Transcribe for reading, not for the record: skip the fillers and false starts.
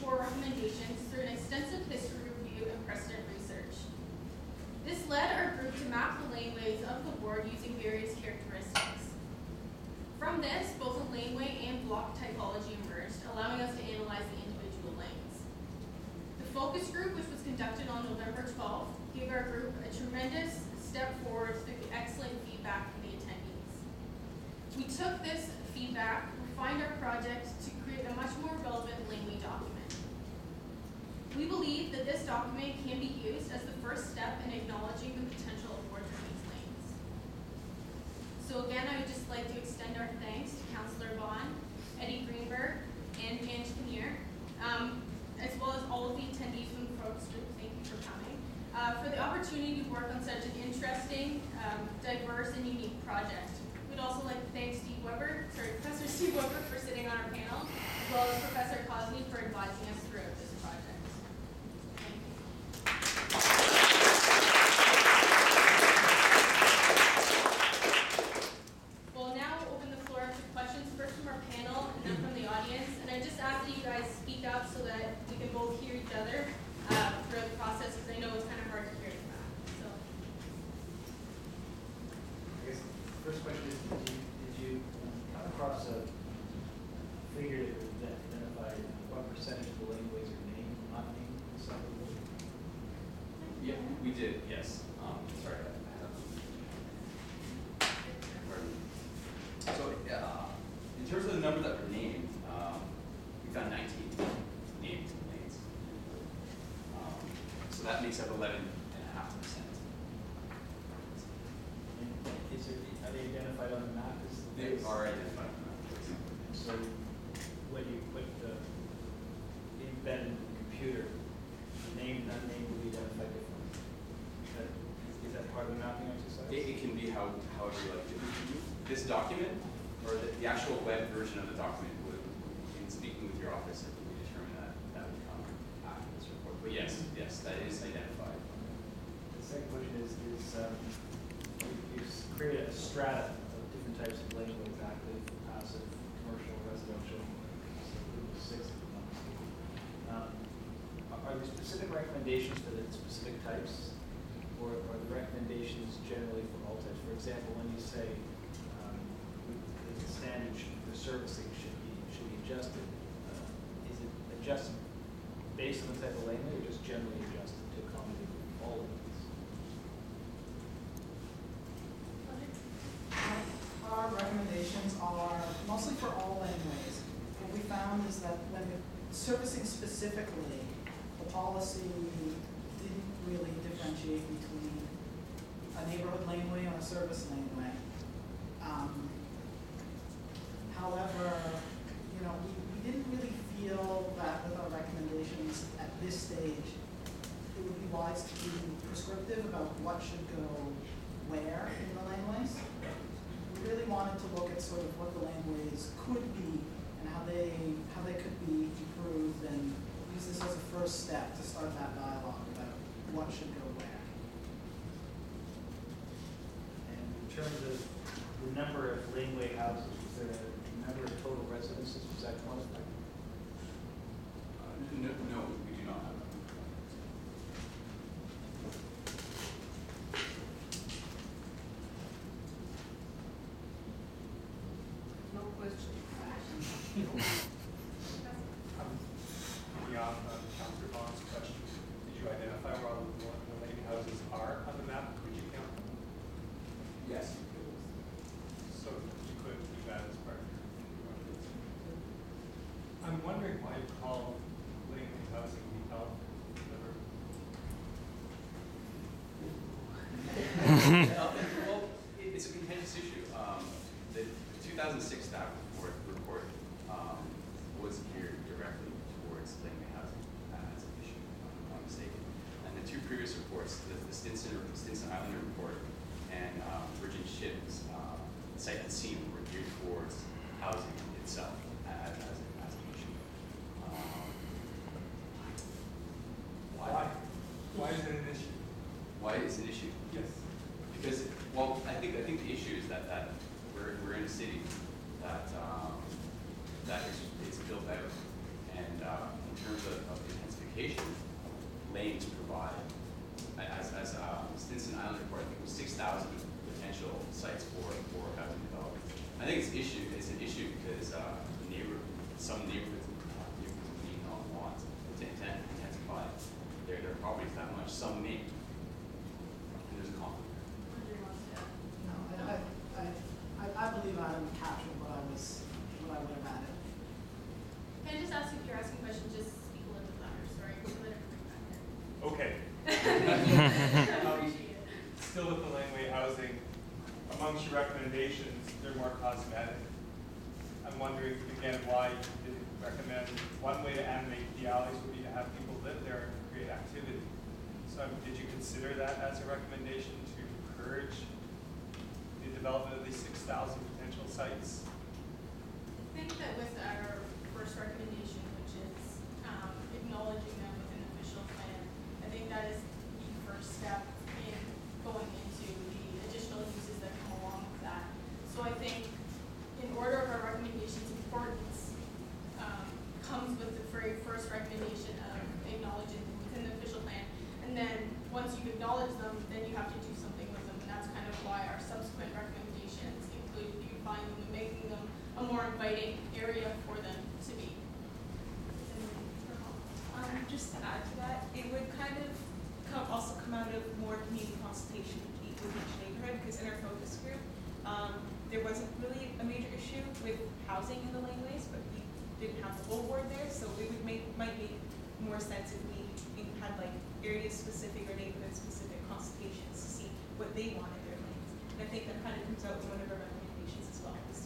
4 recommendations through an extensive history review and precedent research. This led our group to map the laneways of the ward using various characteristics. From this, both a laneway and block typology emerged, allowing us to analyze the individual lanes. The focus group, which was conducted on November 12th, gave our group a tremendous step forward through the excellent feedback from the attendees. We took this feedback, refined our project to create a much more relevant laneway document. We believe that this document can be used as the first step in acknowledging the potential of wards in these lanes. So again, I would just like to extend our thanks to Councillor Vaughn, Eddie Greenberg, and Ange Kinnear, as well as all of the attendees from the focus group. Thank you for coming. For the opportunity to work on such an interesting, diverse, and unique project. We'd also like to thank Professor Steve Weber for sitting on our panel, as well as Professor Cosney for advising us through this project. Thank you. We'll now open the floor to questions, first from our panel and then from the audience. And I just ask that you guys speak up so that we can both hear each other throughout the process, because I know it's kind of hard to hear the back. So, I guess the first question is, did you come across a figure that identified what percentage of the laneways are named, not named in some of the? Yeah, we did, yes. Sorry, I have. So, in terms of the number that were named, we found 19 named lanes. So that makes up 11.5%. Are they identified on the map? They are identified on the map. So when you put the embedded in the computer, named and unnamed will be identified differently. Is that part of the mapping exercise? It can be however you like to do. This document, or the actual web version of the document, in speaking with your office, we determine that would come after this report. But yes, that is identified. The second question is you've created a strata of different types of laneways, active, passive, commercial, residential, so 6 of them. Are there specific recommendations for the specific types, or are the recommendations generally for all types? For example, when you say the standard for servicing should be adjusted, is it adjusted based on the type of laneway, or just generally adjusted to accommodate all of these? Our recommendations are mostly for all laneways. What we found is that when servicing specifically, the policy didn't really differentiate between a neighborhood laneway and a service laneway. However, we didn't really feel that with our recommendations at this stage, it would be wise to be prescriptive about what should go where in the laneways. We really wanted to look at sort of what the laneways could be and how they could be improved, and use this as a first step to start that dialogue about what should go where. And in terms of the number of laneway houses, is there a number of total residences? Was that quantified? No, we do not have that. No question. Beyond Councillor Vaughn's question, did you identify where all the lane houses are on the map? Could you count them? Yes. So you could do that as part of your. I'm wondering why you call lane housing the health Well, it's a contentious issue. The 2006 staff report was geared directly towards laneway housing as an issue, if I'm not mistaken. And the two previous reports, the Stinson Islander report and Virgin Ship's site and scene, were geared towards housing itself as an issue. Why is it an issue? Why is it an issue? Yes. Because, well, I think the issue is that we're in a city that is built out, and terms of intensification, lanes provide, as Stinson Island report, I think it was 6,000 potential sites for housing development. I think it's an issue because some neighborhoods need not want to intensify their properties that much. Some may, and there's a conflict. No, I believe Adam captured what I would have added. Can I just ask, if you're asking questions, just speak a little bit louder, sorry, so that everybody back there. Okay. Appreciate it. Still with the laneway housing, amongst your recommendations, they're more cosmetic. I'm wondering again why you didn't recommend, one way to animate the alleys would be to have people live there and create activity. So did you consider that as a recommendation to encourage the development of these 6,000 potential sites? I think that with our first recommendation, which is acknowledging them with an official plan, I think that is the first step in going into the additional uses that come along with that. So I think in order of our recommendation's importance comes with the very first recommendation of acknowledging them within the official plan. And then once you acknowledge them, then you have to do something with them. And that's kind of why our subsequent recommendations include beautifying them and making them a more inviting area for them to be. Just to add to that, it would kind of also come out of more community consultation with each neighborhood, because in our focus group, there wasn't really a major issue with housing in the laneways, but we didn't have the whole board there, so it might make more sense if we had like area-specific or neighborhood-specific consultations to see what they want in their lanes. And I think that kind of comes out in one of our recommendations as well, is to